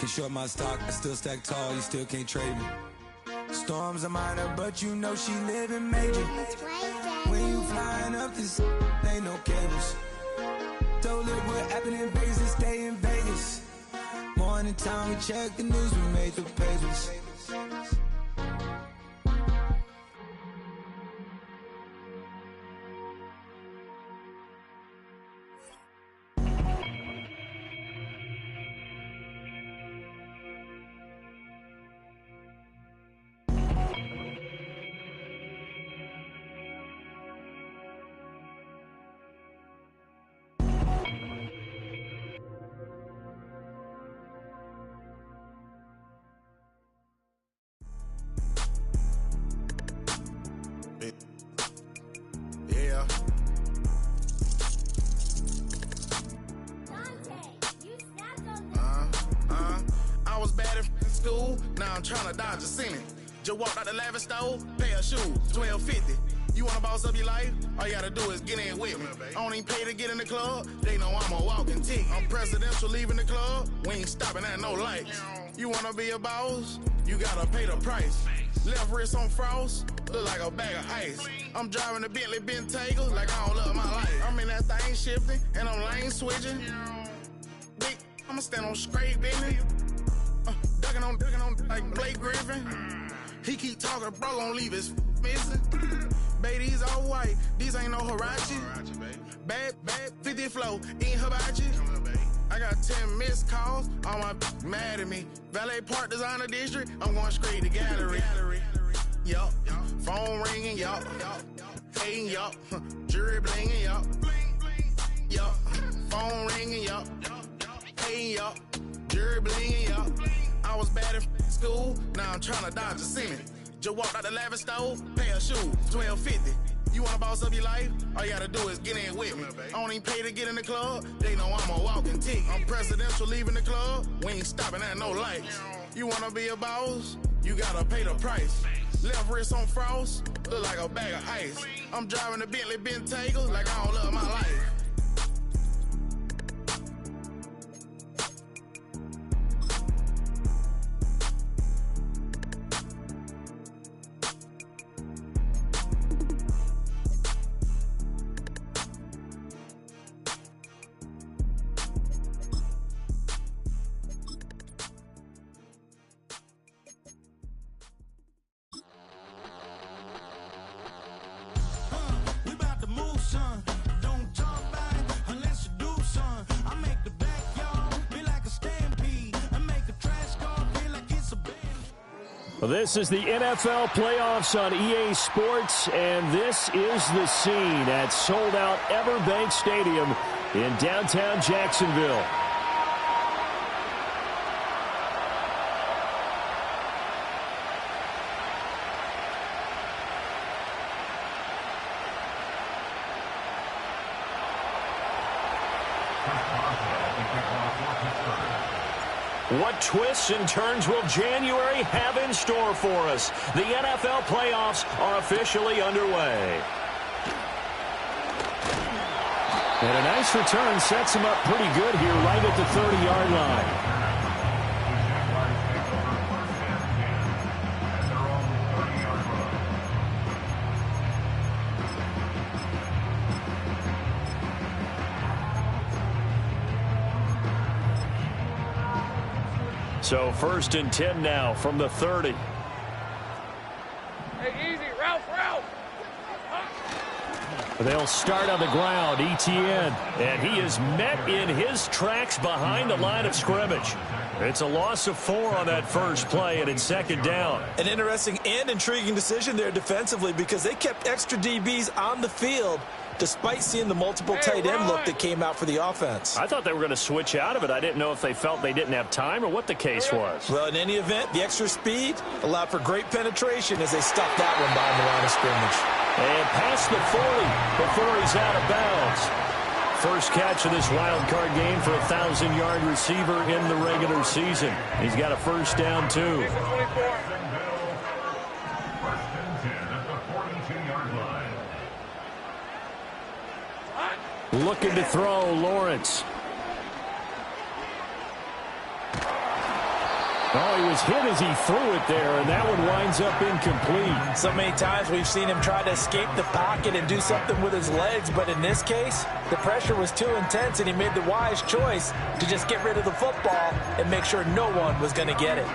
Can short my stock, I still stack tall, you still can't trade me. Storms are minor, but you know she living major. When you flying up this, ain't no cables. Don't look what happened in Vegas and stay in Vegas. Morning time, we check the news, we made the pages. I'm tryna dodge a sinning. Just walked out the lavish store, pair of shoes, $12.50. You wanna boss up your life? All you gotta do is get in with me. I don't even pay to get in the club. They know I'm a walking tick. I'm presidential leaving the club. We ain't stopping at no lights. You wanna be a boss? You gotta pay the price. Left wrist on frost, look like a bag of ice. I'm driving the Bentley Bentayga like I don't love my life. I'm in that thing shifting and I'm lane switching. Big, I'ma stand on straight business. Ducking on like Blake Griffin. He keep talking, bro, gon' leave his missing. Baby, these all white, these ain't no Hirachi. Bad, 50 flow, eating hibachi. I got 10 missed calls, all my mad at me. Valet Park Designer District, I'm going straight to gallery. Yup, phone ringing, yup. Hating, yup. Jury blinging, yup. Yup, phone ringing, yup. Hating, yup. Jury blinging, yup. I was bad in school, now I'm tryna dodge a sinning. Just walked out the lavish store, pair of shoes, $12.50. You wanna boss up your life? All you gotta do is get in with me. I don't even pay to get in the club. They know I'm a walking tick. I'm presidential leaving the club. We ain't stopping at no lights. You wanna be a boss? You gotta pay the price. Left wrist on frost, look like a bag of ice. I'm driving the Bentley Bentayga like I don't love my life. This is the NFL playoffs on EA Sports, and this is the scene at sold-out Everbank Stadium in downtown Jacksonville. What twists and turns will January have in store for us? The NFL playoffs are officially underway. And a nice return sets him up pretty good here right at the 30-yard line. So 1st and 10 now from the 30. Hey, easy, Ralph. They'll start on the ground, Etienne. And he is met in his tracks behind the line of scrimmage. It's a loss of 4 on that first play, and it's 2nd down. An interesting and intriguing decision there defensively because they kept extra DBs on the field despite seeing the multiple tight end look that came out for the offense. I thought they were going to switch out of it. I didn't know if they felt they didn't have time or what the case was. Well, in any event, the extra speed allowed for great penetration as they stopped that one behind the line of scrimmage. And past the 40 before he's out of bounds. First catch of this wild card game for a 1,000-yard receiver in the regular season. He's got a first down, too. Looking to throw, Lawrence. Oh, he was hit as he threw it there, and that one winds up incomplete. So many times we've seen him try to escape the pocket and do something with his legs, but in this case, the pressure was too intense, and he made the wise choice to just get rid of the football and make sure no one was going to get it.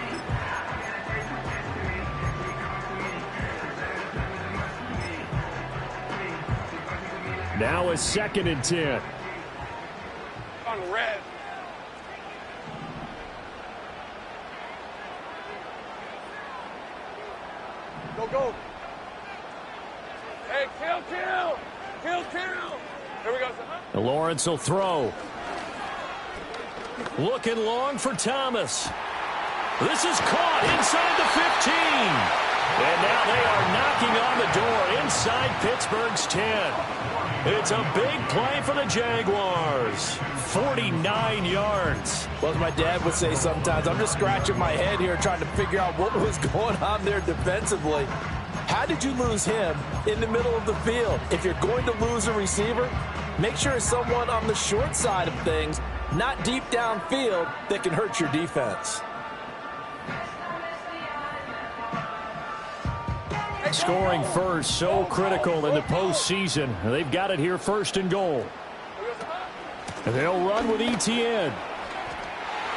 Now a 2nd and 10. On red. Go. Hey, kill. Here we go, son. Lawrence will throw. Looking long for Thomas. This is caught inside the 15. And now they are knocking on the door inside Pittsburgh's 10. It's a big play for the Jaguars. 49 yards. Well, as my dad would say sometimes, I'm just scratching my head here trying to figure out what was going on there defensively. How did you lose him in the middle of the field? If you're going to lose a receiver, make sure it's someone on the short side of things, not deep downfield, that can hurt your defense. Scoring first, so critical in the postseason. They've got it here 1st and goal. They'll run with Etienne.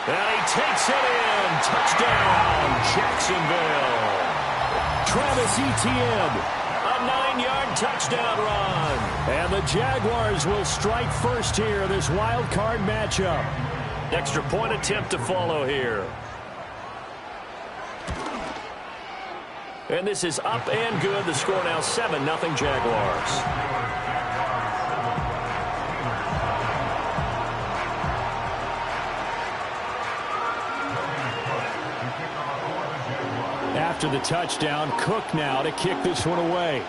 And he takes it in. Touchdown, Jacksonville. Travis Etienne, a 9-yard touchdown run. And the Jaguars will strike first here, this wild card matchup. Extra point attempt to follow here. And this is up and good. The score now 7-0 Jaguars. After the touchdown, Cook now to kick this one away.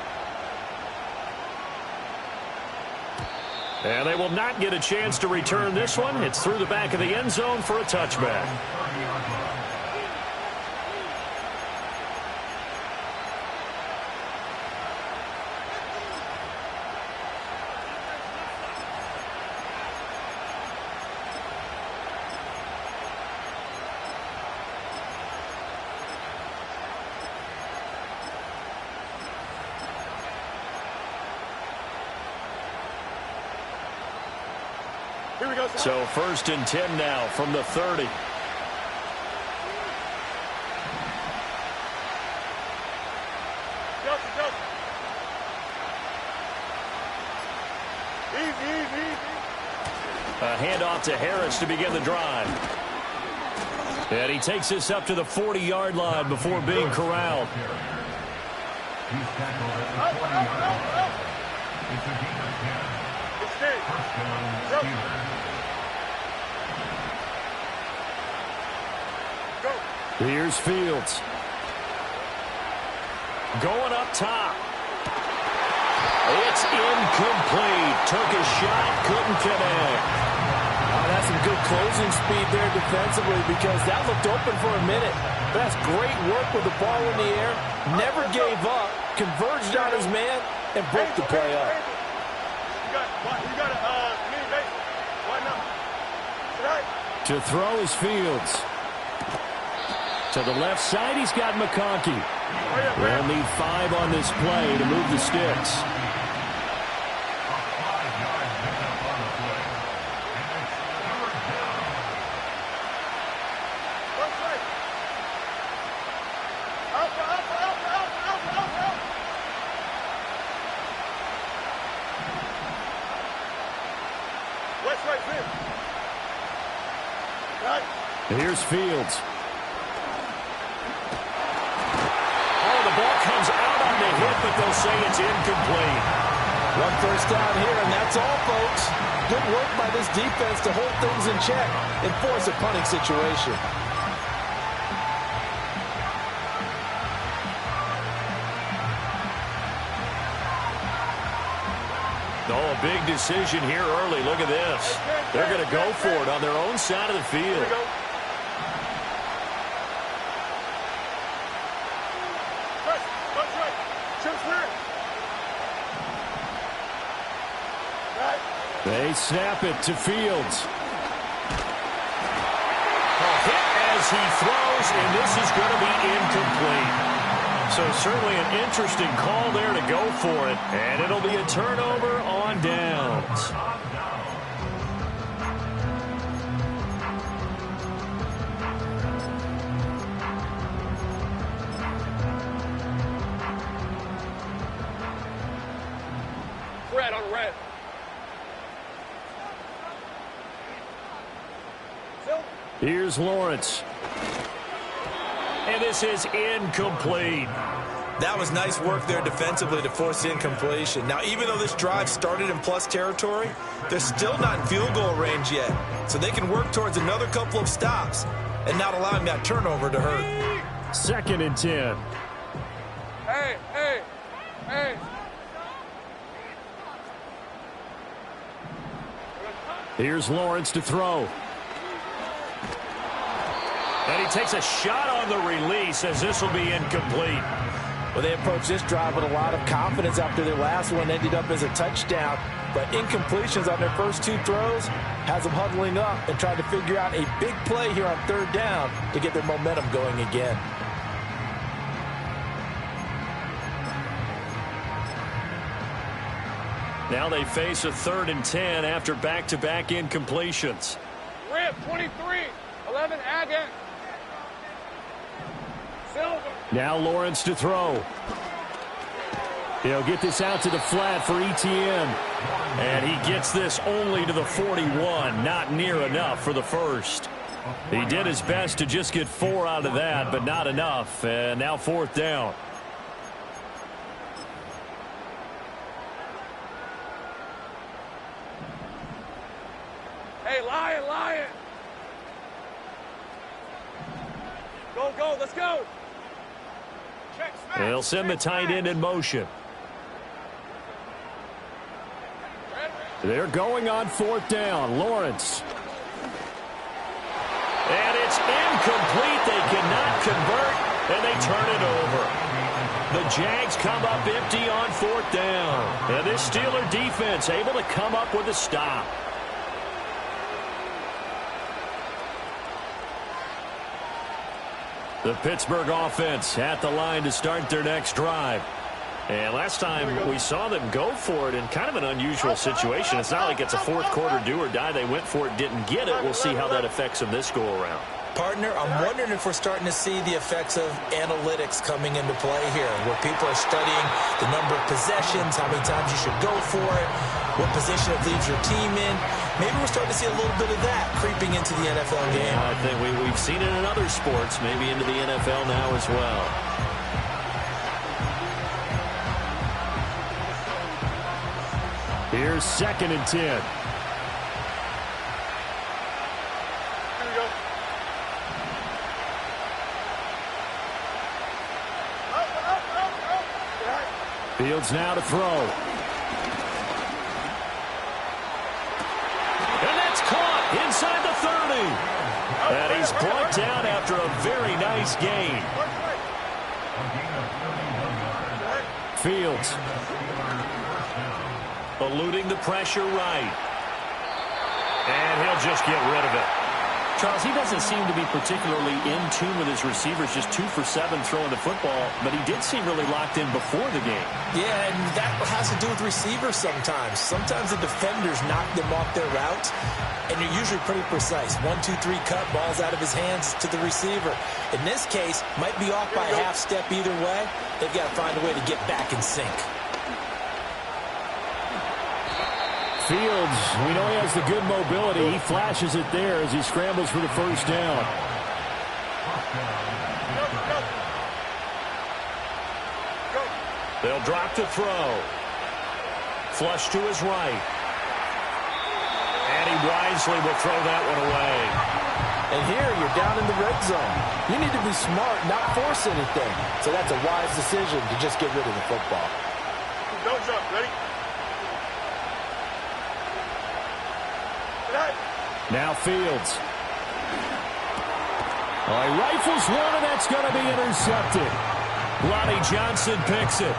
And they will not get a chance to return this one. It's through the back of the end zone for a touchback. So 1st and 10 now from the 30. A handoff to Harris to begin the drive. And he takes this up to the 40-yard line before being corralled. Here's Fields. Going up top. It's incomplete. Took a shot, couldn't connect. Oh, that's some good closing speed there defensively because that looked open for a minute. That's great work with the ball in the air. Never gave up. Converged on his man and broke the play up. To throw is Fields. To the left side, he's got McConkey. They'll need 5 on this play to move the sticks. Here's Fields. The ball comes out on the hit, but they'll say it's incomplete. 1 first down here, and that's all, folks. Good work by this defense to hold things in check and force a punting situation. Oh, a big decision here early. Look at this. They're going to go for it on their own side of the field. They snap it to Fields. A hit as he throws. throws, and this is going to be incomplete. So certainly an interesting call there to go for it, and it'll be a turnover on downs. Red on red. Here's Lawrence. And this is incomplete. That was nice work there defensively to force incompletion. Now, even though this drive started in plus territory, they're still not in field goal range yet. So they can work towards another couple of stops and not allowing that turnover to hurt. 2nd and 10. Hey, hey, hey. Here's Lawrence to throw. And he takes a shot on the release as this will be incomplete. Well, they approached this drive with a lot of confidence after their last one ended up as a touchdown. But incompletions on their first 2 throws has them huddling up and trying to figure out a big play here on 3rd down to get their momentum going again. Now they face a 3rd and 10 after back-to-back incompletions. Rip, 23, 11, again. Silver. Now Lawrence to throw. He'll get this out to the flat for Etienne. And he gets this only to the 41. Not near enough for the first. He did his best to just get 4 out of that, but not enough. And now 4th down. Hey, Lion, Lion. Go, go, let's go. Check, smash, They'll send the tight end in motion. They're going on 4th down. Lawrence. And it's incomplete. They cannot convert, and they turn it over. The Jags come up empty on 4th down. And this Steeler defense able to come up with a stop. The Pittsburgh offense at the line to start their next drive. And last time we saw them go for it in kind of an unusual situation. It's not like it's a 4th quarter do or die. They went for it, didn't get it. We'll see how that affects them this go-around. Partner, I'm wondering if we're starting to see the effects of analytics coming into play here, where people are studying the number of possessions, how many times you should go for it, what position it leaves your team in. Maybe we're starting to see a little bit of that creeping into the NFL game. I think we've seen it in other sports, maybe into the NFL now as well. Here's 2nd and 10. Here we go. Fields now to throw. And that's caught inside the 30. And he's brought down after a very nice gain. Fields. Eluding the pressure right. And he'll just get rid of it. Charles, he doesn't seem to be particularly in tune with his receivers, just 2 for 7 throwing the football, but he did seem really locked in before the game. Yeah, and that has to do with receivers sometimes. Sometimes the defenders knock them off their route, and you're usually pretty precise. 1, 2, 3 cut, ball's out of his hands to the receiver. In this case, might be off by a half step either way. They've got to find a way to get back in sync. Fields, we know he has the good mobility. He flashes it there as he scrambles for the first down. They'll drop to throw. Flush to his right. And he wisely will throw that one away. And here, you're down in the red zone. You need to be smart, not force anything. So that's a wise decision to just get rid of the football. Don't jump. Ready? Now Fields. Oh, he rifles one, and that's going to be intercepted. Lonnie Johnson picks it.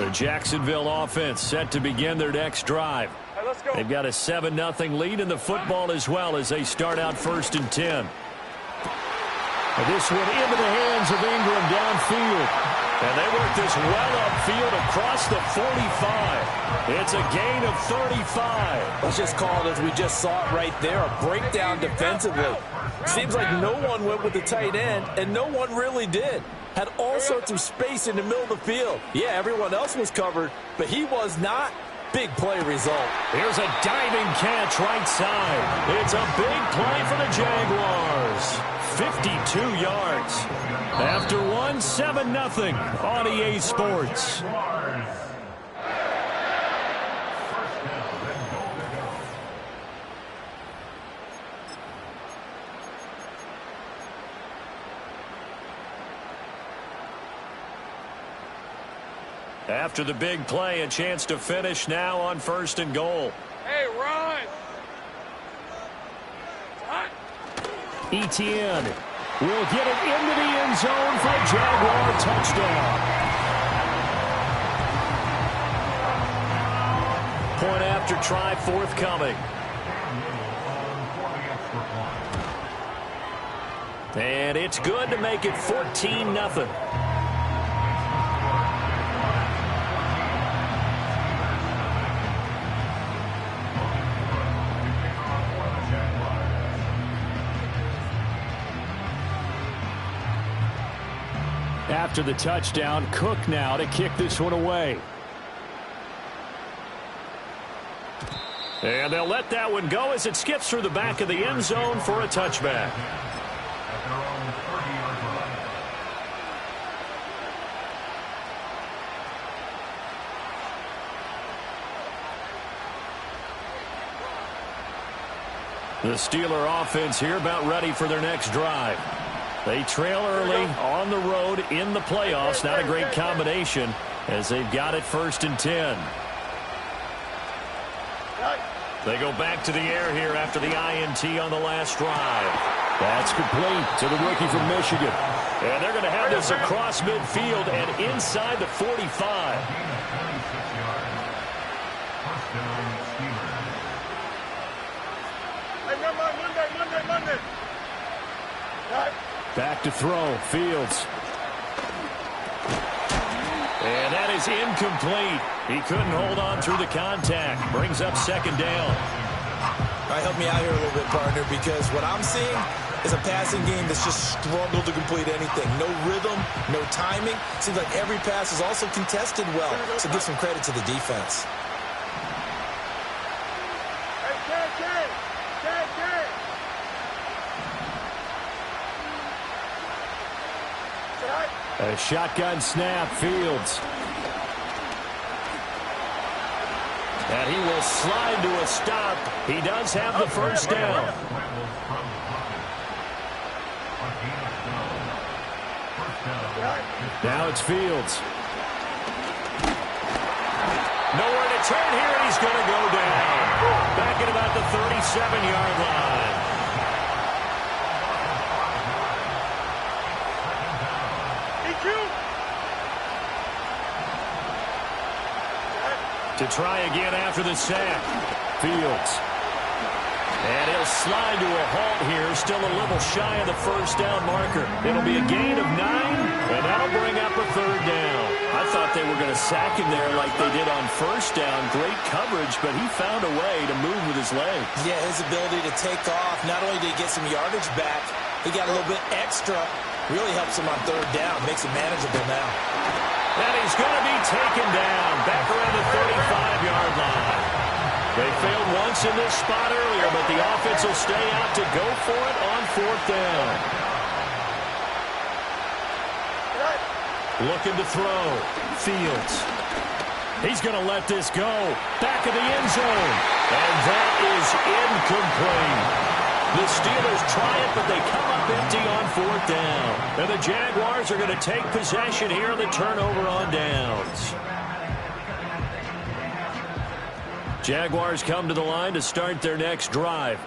The Jacksonville offense set to begin their next drive. Hey, let's go. They've got a 7-0 lead in the football as well as they start out 1st and 10. And this one into the hands of Ingram downfield. And they work this well upfield across the 45. It's a gain of 35. Let's just call it as we just saw it right there, a breakdown defensively. Seems like no one went with the tight end, and no one really did. Had all sorts of space in the middle of the field. Yeah, everyone else was covered, but he was not. Big play result. Here's a diving catch right side. It's a big play for the Jaguars. 52 yards. After one, 7-0 on EA Sports. After the big play, a chance to finish now on 1st and goal. Hey, run! Etienne will get it into the end zone for a Jaguar touchdown. Point after try forthcoming. And it's good to make it 14-0. After the touchdown, Cook now to kick this one away. And they'll let that one go as it skips through the back of the end zone for a touchback. The Steeler offense here about ready for their next drive. They trail early on the road in the playoffs. Not a great combination as they've got it 1st and 10. They go back to the air here after the INT on the last drive. That's complete to the rookie from Michigan. And they're going to have this across midfield and inside the 45. Hey, Monday. Back to throw, Fields. And that is incomplete. He couldn't hold on through the contact. Brings up 2nd down. All right, help me out here a little bit, partner, because what I'm seeing is a passing game that's just struggled to complete anything. No rhythm, no timing. Seems like every pass is also contested well, so give some credit to the defense. A shotgun snap, Fields. And he will slide to a stop. He does have the 1st down. Now it's Fields. Nowhere to turn here, and he's going to go down. Back at about the 37-yard line. To try again after the sack. Fields. And he'll slide to a halt here. Still a little shy of the 1st down marker. It'll be a gain of 9, and that'll bring up a 3rd down. I thought they were going to sack him there like they did on 1st down. Great coverage, but he found a way to move with his legs. Yeah, his ability to take off. Not only did he get some yardage back, he got a little bit extra. Really helps him on 3rd down. Makes it manageable now. And he's going to be taken down back around the 35-yard line. They failed once in this spot earlier, but the offense will stay out to go for it on 4th down. Looking to throw. Fields. He's going to let this go. Back of the end zone. And that is incomplete. The Steelers try it, but they come up empty on 4th down. And the Jaguars are going to take possession here on the turnover on downs. Jaguars come to the line to start their next drive.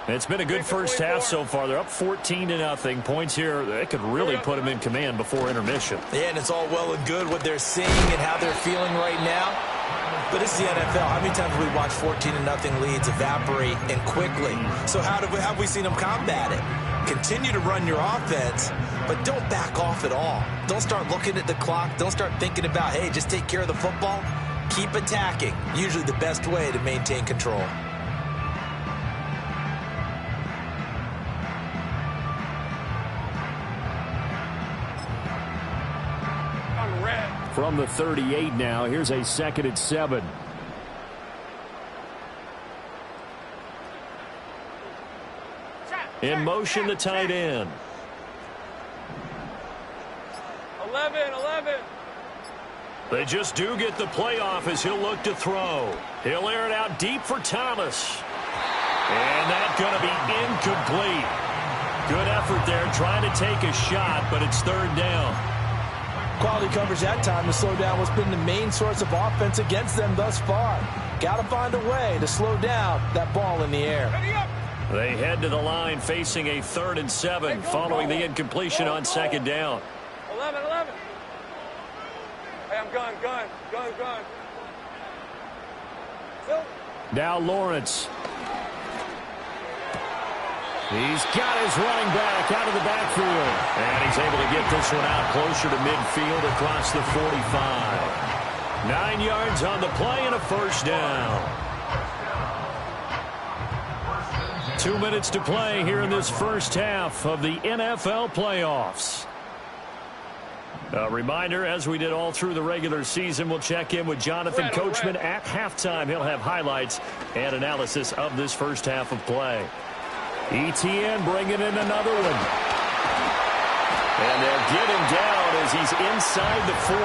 It's been a good first half so far. They're up 14-0. Points here, they could really put them in command before intermission. Yeah, and it's all well and good what they're seeing and how they're feeling right now. But it's the NFL. How many times have we watched 14-0 leads evaporate and quickly? So how have we seen them combat it? Continue to run your offense, but don't back off at all. Don't start looking at the clock. Don't start thinking about, hey, just take care of the football. Keep attacking. Usually the best way to maintain control. From the 38 now, here's a 2nd and 7. In motion, the tight end. 11. They just do get the playoff as he'll look to throw. He'll air it out deep for Thomas. And that's going to be incomplete. Good effort there trying to take a shot, but it's 3rd down. Quality coverage that time to slow down what's been the main source of offense against them thus far. Got to find a way to slow down that ball in the air. They head to the line facing a 3rd and 7 following the incompletion on 2nd down. 11. Hey, I'm gun. Now Lawrence. He's got his running back out of the backfield. And he's able to get this one out closer to midfield across the 45. 9 yards on the play and a 1st down. 2 minutes to play here in this first half of the NFL playoffs. A reminder, as we did all through the regular season, we'll check in with Jonathan Coachman at halftime. He'll have highlights and analysis of this first half of play. ETN bringing in another one. And they'll get him down as he's inside the 40.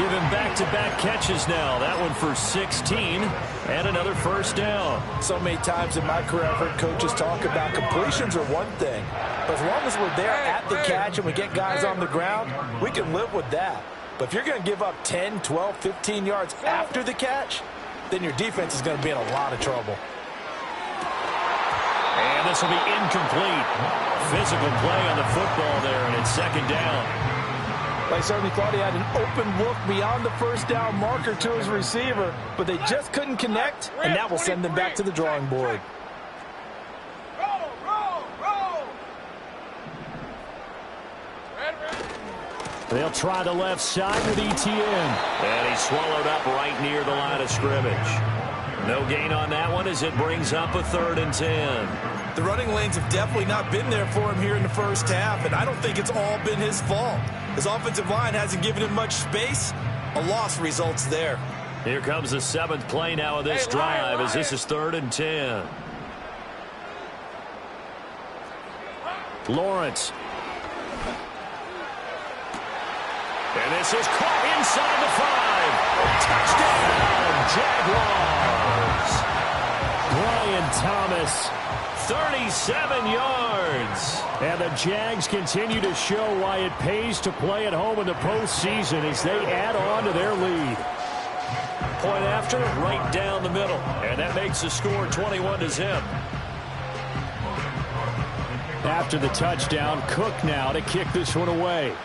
Give him back-to-back catches now. That one for 16 and another 1st down. So many times in my career I've heard coaches talk about completions are one thing. But as long as we're there at the catch and we get guys on the ground, we can live with that. But if you're going to give up 10, 12, 15 yards after the catch, then your defense is going to be in a lot of trouble. And this will be incomplete. Physical play on the football there, and it's 2nd down. I certainly thought he had an open look beyond the 1st down marker to his receiver, but they just couldn't connect, and that will send them back to the drawing board. Roll. They'll try the left side with ETN. And he's swallowed up right near the line of scrimmage. No gain on that one as it brings up a 3rd and 10. The running lanes have definitely not been there for him here in the first half, and I don't think it's all been his fault. His offensive line hasn't given him much space. A loss results there. Here comes the 7th play now of this drive as this is 3rd and 10. Lawrence. And this is caught inside the 5. Touchdown, Jaguars. Brian Thomas, 37 yards. And the Jags continue to show why it pays to play at home in the postseason as they add on to their lead. Point after, right down the middle. And that makes the score 21-0. After the touchdown, Cook now to kick this one away.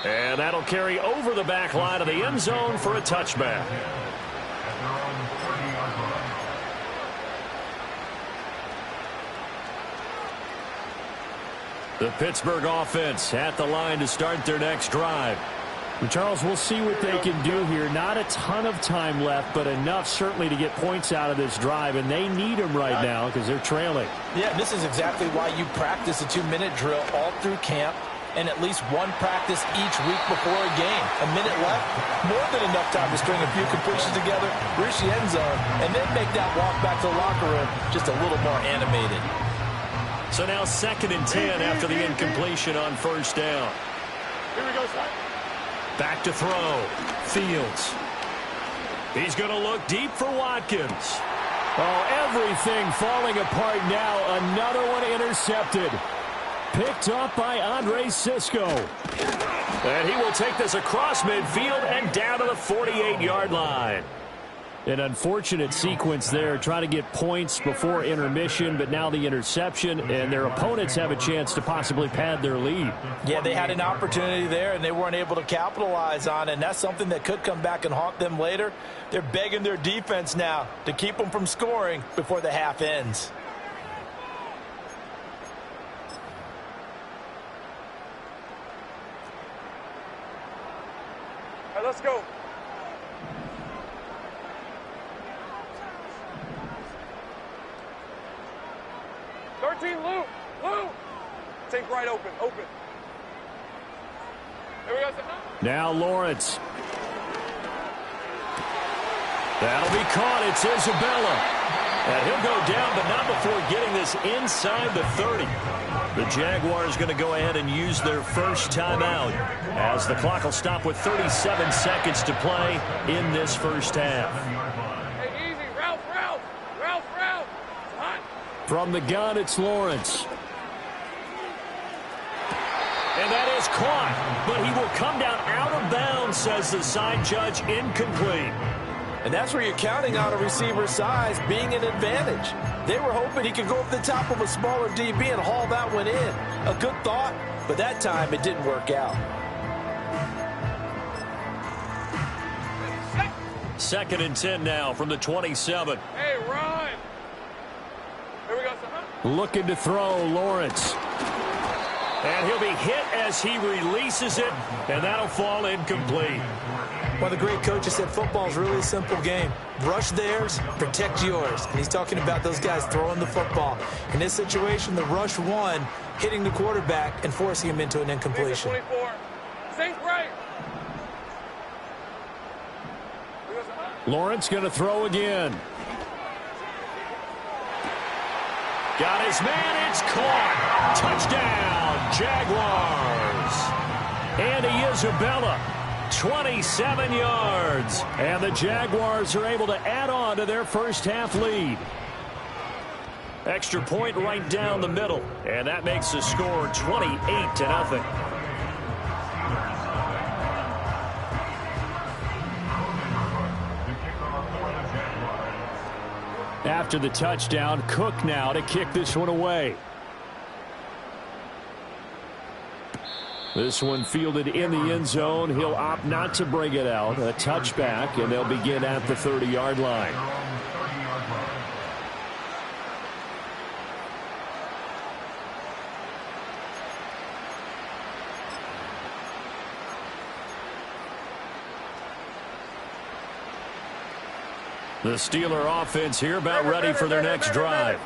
And that'll carry over the back line of the end zone for a touchback. The Pittsburgh offense at the line to start their next drive. And Charles, we'll see what they can do here. Not a ton of time left, but enough certainly to get points out of this drive, and they need them right now because they're trailing. Yeah, this is exactly why you practice a 2-minute drill all through camp and at least one practice each week before a game. A minute left, more than enough time to string a few completions together, reach the end zone, and then make that walk back to the locker room just a little more animated. So now 2nd and 10 after the incompletion on 1st down. Here we go, son. Back to throw. Fields. He's going to look deep for Watkins. Oh, everything falling apart now. Another one intercepted. Picked up by Andre Cisco. And he will take this across midfield and down to the 48-yard line. An unfortunate sequence there, trying to get points before intermission, but now the interception, and their opponents have a chance to possibly pad their lead. Yeah, they had an opportunity there, and they weren't able to capitalize on it, and that's something that could come back and haunt them later. They're begging their defense now to keep them from scoring before the half ends. All right, let's go. Lou. Take right open. There we go. Now Lawrence. That'll be caught. It's Isabella. And he'll go down, but not before getting this inside the 30. The Jaguars going to go ahead and use their first timeout as the clock will stop with 37 seconds to play in this first half. Hey, easy. Ralph. Hot. From the gun, it's Lawrence. And that is caught, but he will come down out of bounds, says the side judge, incomplete. And that's where you're counting on a receiver's size being an advantage. They were hoping he could go over the top of a smaller DB and haul that one in. A good thought, but that time it didn't work out. Second and 10 now from the 27. Hey, run. Here we go, son. Looking to throw, Lawrence. And he'll be hit as he releases it, and that'll fall incomplete. One of the great coaches said football is really a simple game. Rush theirs, protect yours. And he's talking about those guys throwing the football. In this situation, the rush one, hitting the quarterback and forcing him into an incompletion. 24. Sink right. Lawrence going to throw again. Got his man, it's caught. Touchdown, Jaguars. Andy Isabella, 27 yards. And the Jaguars are able to add on to their first half lead. Extra point right down the middle. And that makes the score 28-0. After the touchdown, Cook now to kick this one away. This one fielded in the end zone. He'll opt not to bring it out. A touchback, and they'll begin at the 30-yard line. The Steeler offense here about ready for their next drive.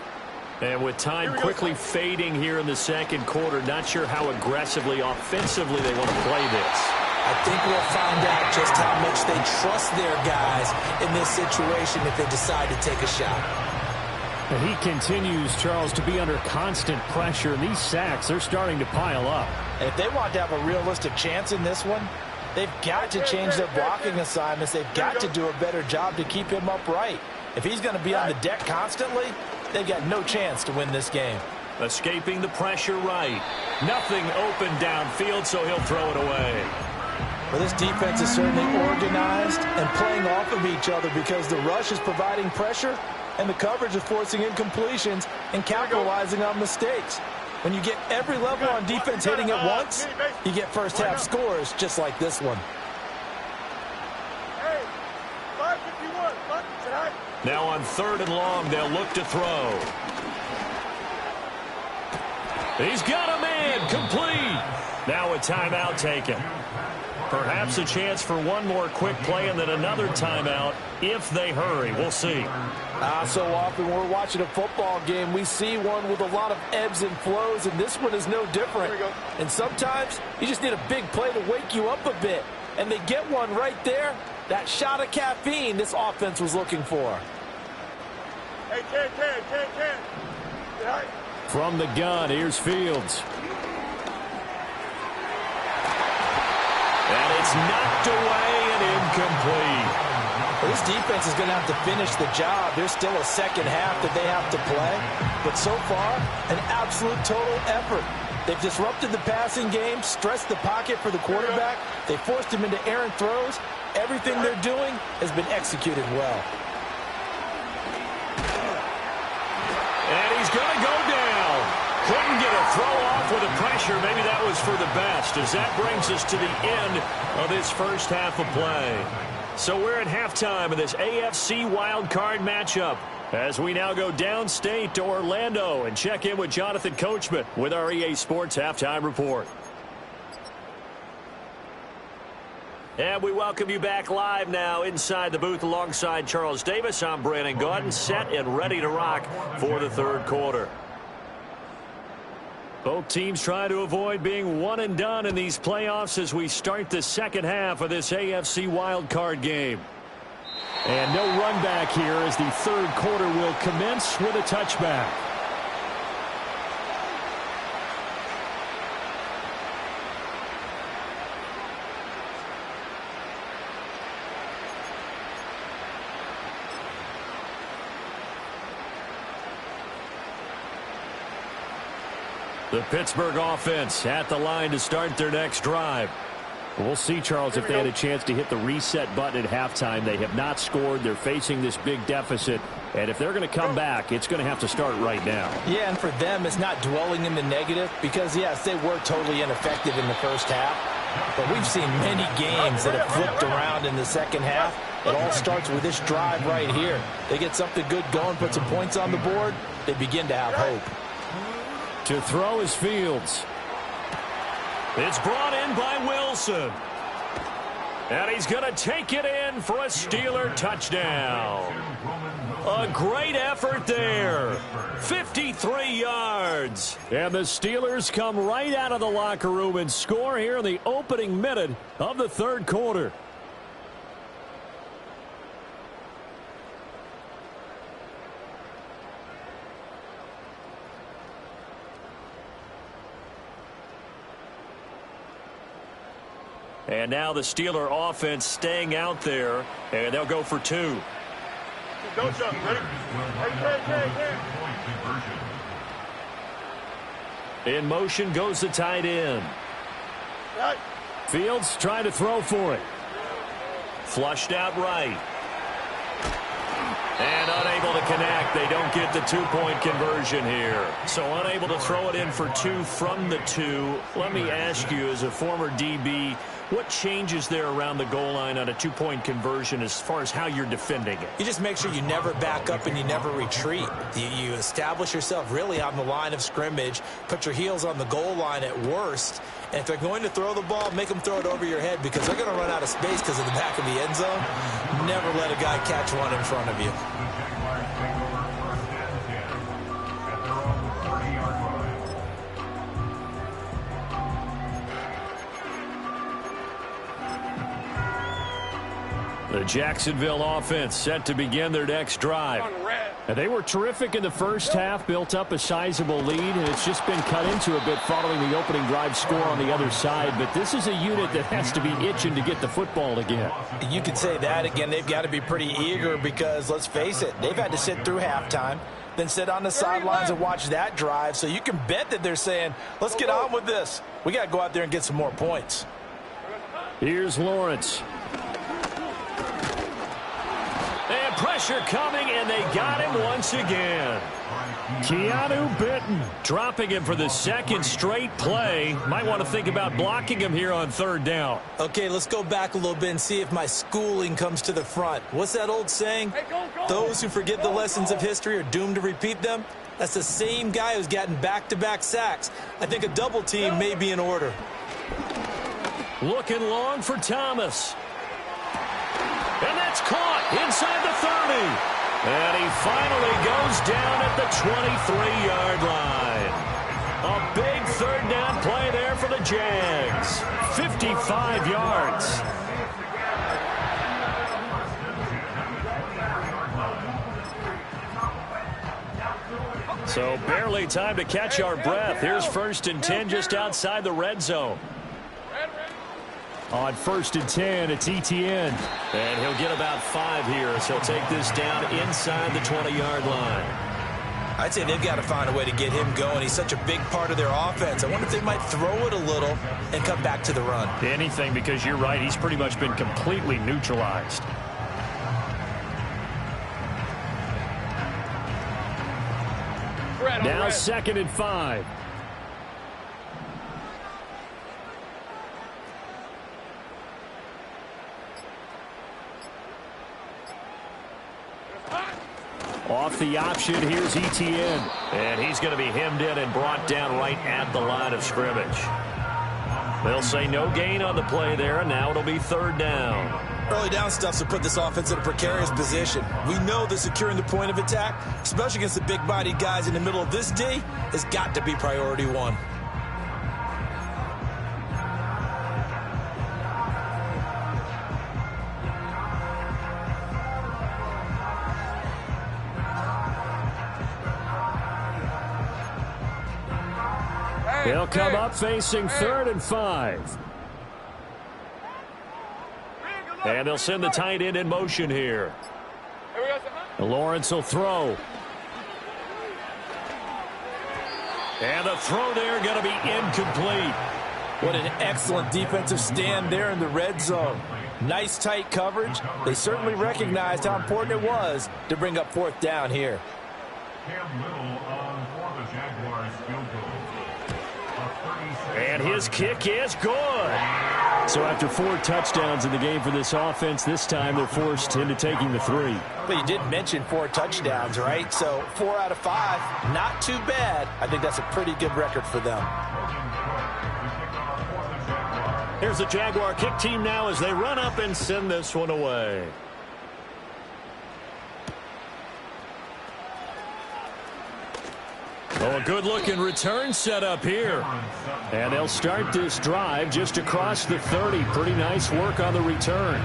And with time quickly fading here in the second quarter, not sure how aggressively, offensively they want to play this. I think we'll find out just how much they trust their guys in this situation if they decide to take a shot. And he continues, Charles, to be under constant pressure. These sacks, they're starting to pile up. And if they want to have a realistic chance in this one, they've got to change their blocking assignments. They've got to do a better job to keep him upright. If he's going to be on the deck constantly, they've got no chance to win this game. Escaping the pressure right. Nothing open downfield, so he'll throw it away. Well, this defense is certainly organized and playing off of each other because the rush is providing pressure and the coverage is forcing incompletions and capitalizing on mistakes. When you get every level on defense hitting at once, you get first half scores just like this one. Now on 3rd and long, they'll look to throw. He's got a man, complete. Now a timeout taken. Perhaps a chance for one more quick play and then another timeout if they hurry. We'll see. So often when we're watching a football game, we see one with a lot of ebbs and flows, and this one is no different. And sometimes you just need a big play to wake you up a bit. And they get one right there. That shot of caffeine this offense was looking for. Hey, Ken. From the gun, here's Fields. And it's knocked away and incomplete. Well, this defense is going to have to finish the job. There's still a second half that they have to play. But so far, an absolute total effort. They've disrupted the passing game, stressed the pocket for the quarterback. They forced him into errant throws. Everything they're doing has been executed well. The throw off with the pressure, maybe that was for the best, as that brings us to the end of this first half of play. So we're at halftime of this AFC wildcard matchup, as we now go downstate to Orlando and check in with Jonathan Coachman with our EA Sports Halftime Report. And we welcome you back live now inside the booth alongside Charles Davis. I'm Brandon Gaudin, set and ready to rock for the third quarter. Both teams try to avoid being one and done in these playoffs as we start the second half of this AFC wildcard game. And no run back here as the third quarter will commence with a touchback. The Pittsburgh offense at the line to start their next drive. We'll see, Charles, if they had a chance to hit the reset button at halftime. They have not scored. They're facing this big deficit. And if they're going to come back, it's going to have to start right now. Yeah, and for them, it's not dwelling in the negative because, yes, they were totally ineffective in the first half. But we've seen many games that have flipped around in the second half. It all starts with this drive right here. They get something good going, put some points on the board, they begin to have hope. To throw is Fields. It's brought in by Wilson. And he's going to take it in for a Steeler touchdown. A great effort there. 53 yards. And the Steelers come right out of the locker room and score here in the opening minute of the third quarter. And now the Steeler offense staying out there, and they'll go for two. Go, Chuck. Ready? In motion goes the tight end. Fields trying to throw for it. Flushed out right. And unable to connect. They don't get the two-point conversion here. So unable to throw it in for two from the two. Let me ask you, as a former DB, what changes there around the goal line on a two-point conversion as far as how you're defending it? You just make sure you never back up and you never retreat. You establish yourself really on the line of scrimmage, put your heels on the goal line at worst, and if they're going to throw the ball, make them throw it over your head because they're going to run out of space because of the back of the end zone. Never let a guy catch one in front of you. The Jacksonville offense set to begin their next drive. And they were terrific in the first half, built up a sizable lead, and it's just been cut into a bit following the opening drive score on the other side. But this is a unit that has to be itching to get the football again. You could say that again. They've got to be pretty eager because, let's face it, they've had to sit through halftime, then sit on the sidelines and watch that drive. So you can bet that they're saying, let's get on with this. We got to go out there and get some more points. Here's Lawrence. And pressure coming, and they got him once again. Keanu Benton dropping him for the second straight play. Might want to think about blocking him here on third down. Okay, let's go back a little bit and see if my schooling comes to the front. What's that old saying? Hey, go. Those who forget the lessons of history are doomed to repeat them. That's the same guy who's gotten back-to-back sacks. I think a double team may be in order. Looking long for Thomas. And that's caught inside the 30. And he finally goes down at the 23-yard line. A big third down play there for the Jags. 55 yards. So barely time to catch our breath. Here's 1st and 10 just outside the red zone. On 1st and 10, it's Etienne. And he'll get about 5 here, so he'll take this down inside the 20-yard line. I'd say they've got to find a way to get him going. He's such a big part of their offense. I wonder if they might throw it a little and come back to the run. Anything, because you're right. He's pretty much been completely neutralized. Now 2nd and 5. Off the option, here's Etienne. And he's going to be hemmed in and brought down right at the line of scrimmage. They'll say no gain on the play there, and now it'll be third down. Early down stuff to put this offense in a precarious position. We know that securing the point of attack, especially against the big-bodied guys in the middle of this D, has got to be priority one. They'll come up facing 3rd and 5. And they'll send the tight end in motion here. Lawrence will throw. And the throw there going to be incomplete. What an excellent defensive stand there in the red zone. Nice tight coverage. They certainly recognized how important it was to bring up 4th down here. Cam Little on for the Jaguars field goal. And his kick is good. So after 4 touchdowns in the game for this offense, this time they're forced into taking the 3. But you did mention 4 touchdowns, right? So 4 out of 5, not too bad. I think that's a pretty good record for them. Here's the Jaguar kick team now as they run up and send this one away. Oh, a good-looking return set up here. And they'll start this drive just across the 30. Pretty nice work on the return.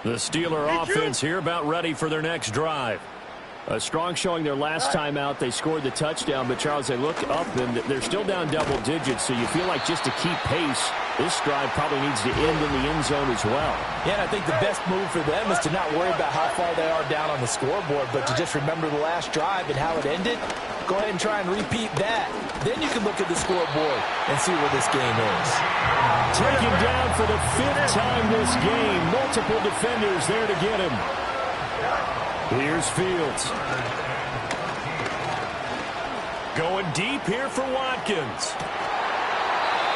The Steeler offense here about ready for their next drive. A strong showing their last time out. They scored the touchdown, but, Charles, they look up, and they're still down double digits, so you feel like just to keep pace, this drive probably needs to end in the end zone as well. Yeah, and I think the best move for them is to not worry about how far they are down on the scoreboard, but to just remember the last drive and how it ended. Go ahead and try and repeat that. Then you can look at the scoreboard and see where this game is. Taken down for the 5th time this game. Multiple defenders there to get him. Here's Fields. Going deep here for Watkins.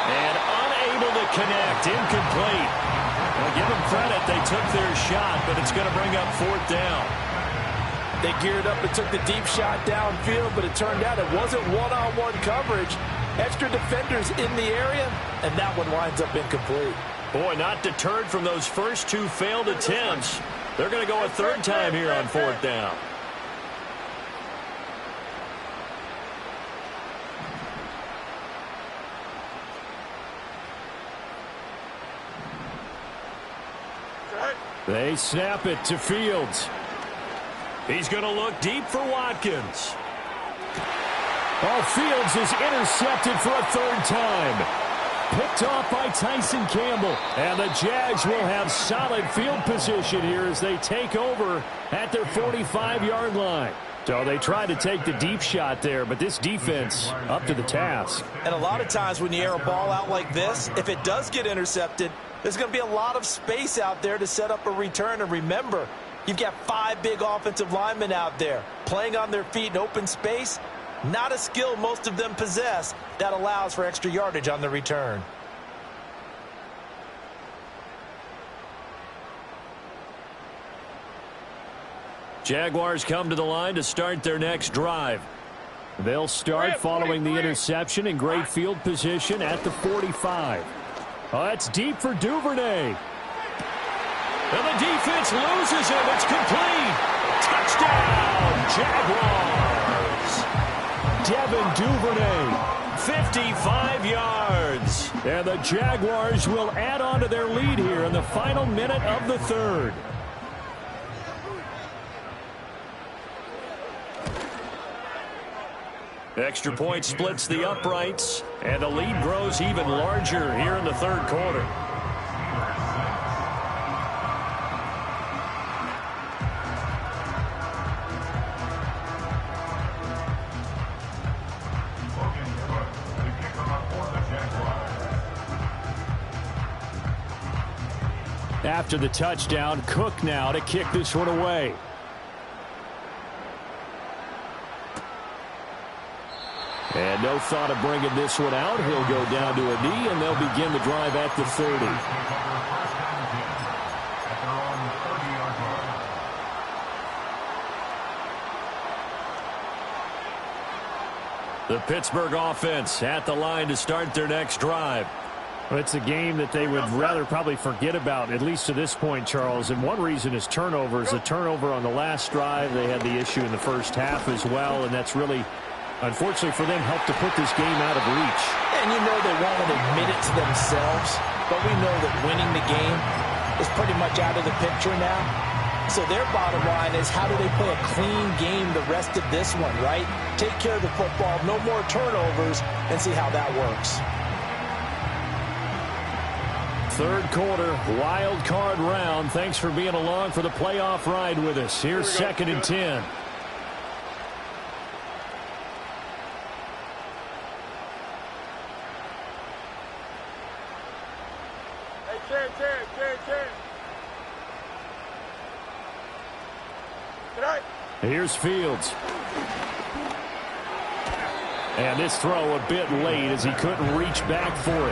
And unable to connect. Incomplete. Well, give them credit. They took their shot, but it's going to bring up 4th down. They geared up and took the deep shot downfield, but it turned out it wasn't one-on-one coverage. Extra defenders in the area, and that one winds up incomplete. Boy, not deterred from those first 2 failed attempts. They're going to go a 3rd time here on 4th down. They snap it to Fields. He's going to look deep for Watkins. Oh, Fields is intercepted for a 3rd time. Picked off by Tyson Campbell. And the Jags will have solid field position here as they take over at their 45-yard line. So they tried to take the deep shot there, but this defense up to the task. And a lot of times when you air a ball out like this, if it does get intercepted, there's going to be a lot of space out there to set up a return. And remember, you've got 5 big offensive linemen out there playing on their feet in open space. Not a skill most of them possess that allows for extra yardage on the return. Jaguars come to the line to start their next drive. They'll start following the interception in great field position at the 45. Oh, that's deep for Duvernay. And the defense loses him. It's complete. Touchdown, Jaguars. Devin Duvernay, 55 yards. And the Jaguars will add on to their lead here in the final minute of the 3rd. Extra point splits the uprights, and the lead grows even larger here in the 3rd quarter. after the touchdown. Cook now to kick this one away. And no thought of bringing this one out. He'll go down to a knee, and they'll begin the drive at the 30. The Pittsburgh offense at the line to start their next drive. Well, it's a game that they would rather probably forget about, at least to this point, Charles. And one reason is turnovers. A turnover on the last drive. They had the issue in the first half as well, and that's really, unfortunately for them, helped to put this game out of reach. And you know they won't admit it to themselves, but we know that winning the game is pretty much out of the picture now. So their bottom line is, how do they play a clean game the rest of this one, right? Take care of the football, no more turnovers, and see how that works. Third quarter, wild card round. Thanks for being along for the playoff ride with us. Here's 2nd and 10. Hey, Chen. Good night. Here's Fields. And this throw a bit late as he couldn't reach back for it.